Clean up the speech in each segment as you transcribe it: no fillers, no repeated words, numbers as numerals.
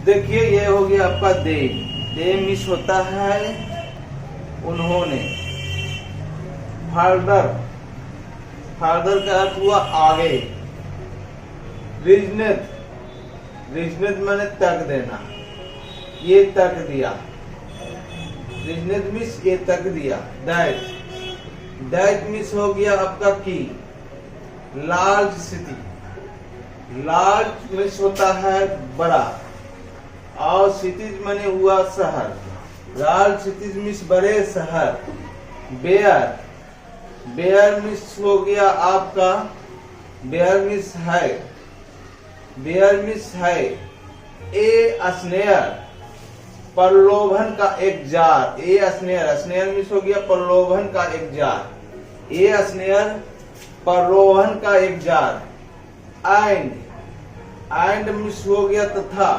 देखिए ये हो गया आपका दे। दे मिस होता है उन्होंने। फर्दर, फर्दर का अर्थ हुआ आगे। रिजनेट, रिजनेट माने तक देना, ये तक दिया। रिजनेट मिस ये तक दिया। दैट, दैट मिस हो गया आपका की। लार्ज सिटी, लार्ज मिस होता है बड़ा, और सिटीज माने हुआ शहर। लार्ज सिटीज मिस बड़े शहर। बेयर, बेयर मिस हो गया आपका, बेयर मिस है, बेयर मिस है। ए स्नेयर, प्रलोभन का एक जार। ए स्नेयर, स्नेयर मिस हो गया प्रलोभन का एक जार। ए स्नेयर प्रलोभन का एक जार। एंड, एंड मिस हो गया तथा।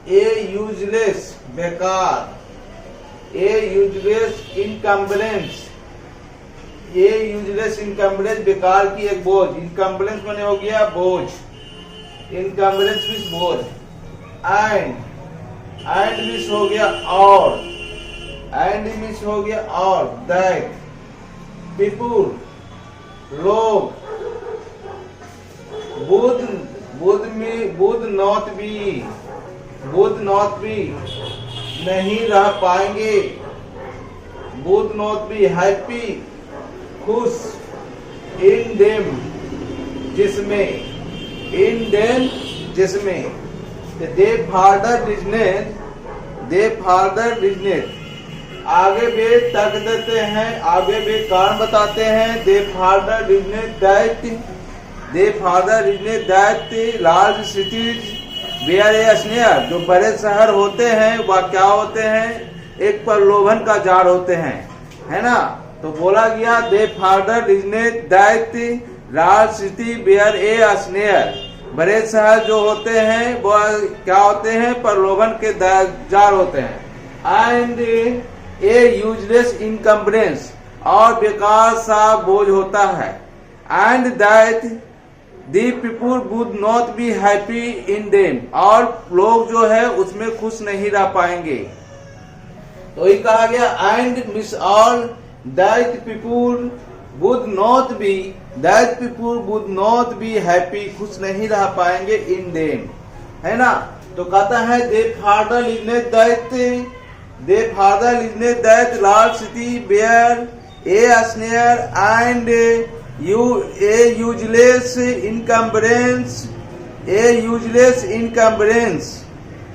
ए यूजलेस बेकार। ए यूजलेस इनकम्बलेंस, ए यूजलेस इनकम्बलेंस बेकार की एक बोझ। इनकम्बलेंस माने हो गया बोझ, इनकम्बलेंस मिस बोझ। एंड, एंड मिस हो गया और, एंड मिस हो गया और। दैट पीपुल लोग। वुड, वुड में would not B, would not B नहीं रह पाएंगे। वुड नॉट बी हैप्पी खुश। इन देम जिसमें, इन देम जिसमें। दे फादर बिजनेस, दे फादर बिजनेस आगे वे तक देते हैं, आगे वे कारण बताते हैं। They father business that, they father business that large cities where a snare. जो बड़े शहर होते हैं वह क्या होते हैं, एक प्रलोभन का जार होते हैं, है ना। तो बोला गया they father business that large city where a snare. बड़े शहर जो होते हैं वो क्या होते हैं, प्रलोभन के जार होते हैं। एंड ए यूजलेस इनकम्बरेंस, और बेकार सा बोझ होता है। And that the people would not be happy in them, और लोग जो है उसमें खुश नहीं रह पाएंगे। तो ये कहा गया and miss all that people would not B, that people would not be happy खुश नहीं रह पाएंगे इन देम, है ना। तो कहता है they father business that, they father business that large city where a snare and you a useless encumbrance, a useless encumbrance,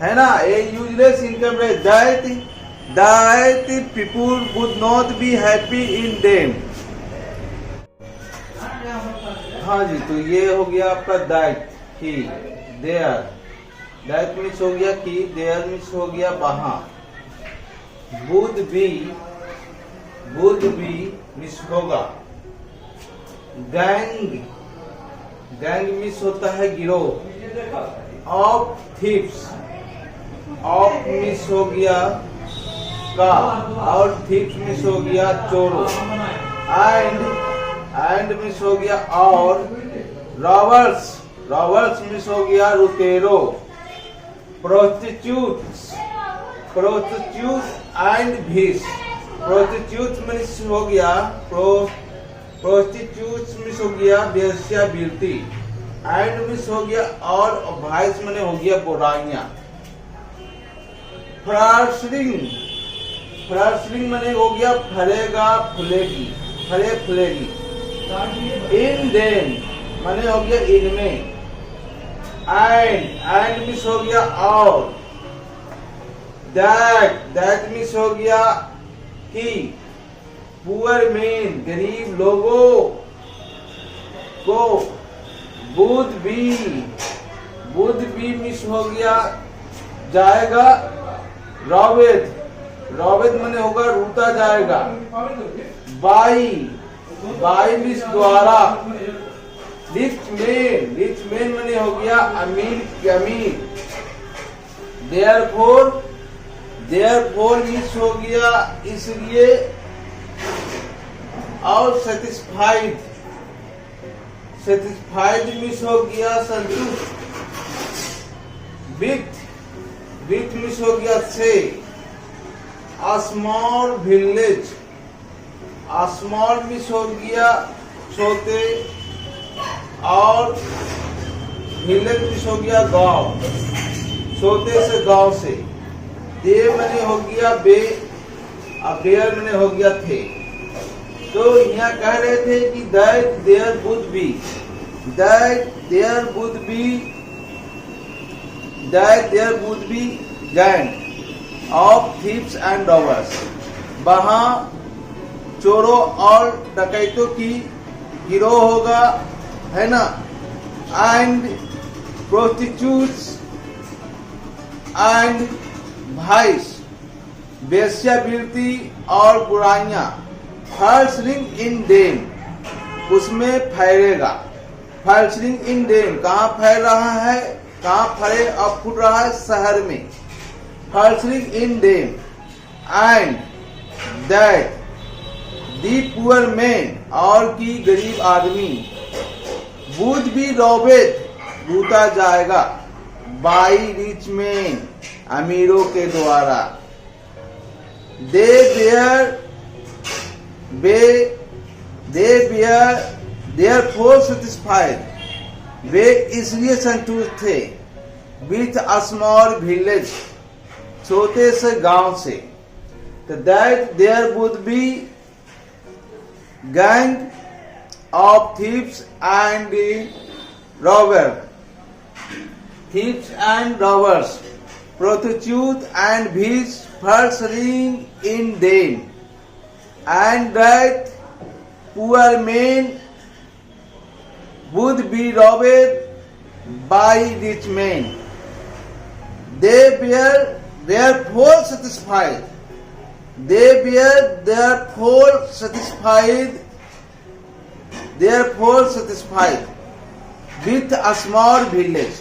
है ना। A useless encumbrance that, that people would not be happy in them. हाँ जी, तो ये हो गया आपका that की। देयर, दैट मिस हो गया की, देयर मिस हो गया वहां। Would be, would be miss होगा। गैंग, गैंग मिस होता है गिरोह। ऑफ थीव्स, ऑफ मिस हो गया का, और थीव्स मिस हो गया चोरों। एंड, एंड मिस हो गया और। रॉबर्स, रॉबर्स मिस हो गया लुटेरो। Prostitutes, prostitute and thieves, prostitute miss हो गया प्रोस्टिट्यूट मिस हो गया वेश्यावृत्ति। एंड मिस हो गया और भाइस मैंने हो गया बुराइयां। फ्लरिंग, फ्लरिंग मैंने हो गया फलेगा फुलेगी, फले फुलेगी। इन देम मैंने हो गया इनमें। एंड, एंड मिस हो गया और। दैट, दैट मिस हो गया कि। पुअर मैन गरीब लोगों को। Would be, would be miss हो गया जाएगा। रॉबेद, रॉबेद मैंने होगा रूटा जाएगा। बाई, बाई मिस द्वारा। रिच मैन, रिच मैन मैंने हो गया अमीर, अमीर। देयरफॉर, देयरफॉर मिस हो गया इसलिए। और सेटिस्फाइड, सेटिस्फाइड मिस हो गया संतुष्ट। विथ, विथ मिस हो गया से, स्मॉल विलेज, स्मॉल मिस हो गया छोटे, और विलेज मिस हो गया गांव, छोटे से गांव से। दे मैंने हो गया बे, अब बेयर मैंने हो गया थे। तो यहाँ कह रहे थे कि that there would be, that there would be, that there would be gang of thieves and robbers, वहां चोरों और डकैतों की गिरोह होगा, है ना, एंड प्रोस्टिट्यूट्स एंड वाइस, वेश्यावृत्ति और बुराइयां, फर्सरिंग इन डेम, उसमें फैलेगा। फर्सरिंग इन डेम कहाँ फैल रहा है, कहाँ फैले अब फूट रहा है, शहर में। Festering in them, and that the poor man, और की गरीब आदमी, वुड बी रॉबेड, लूटा जाएगा, बाई रिच मैन, अमीरों के द्वारा। दे बेयर therefore satisfied, वे इसलिए संतुष्ट थे, विथ अ स्मॉल विलेज, छोटे से गांव से। तो that there would be gang of thieves and robber, thieves and robbers, prostitute and thieves furthering in them, and that poor men would be robbed by rich men. They were therefore satisfied. They were therefore satisfied with a small village.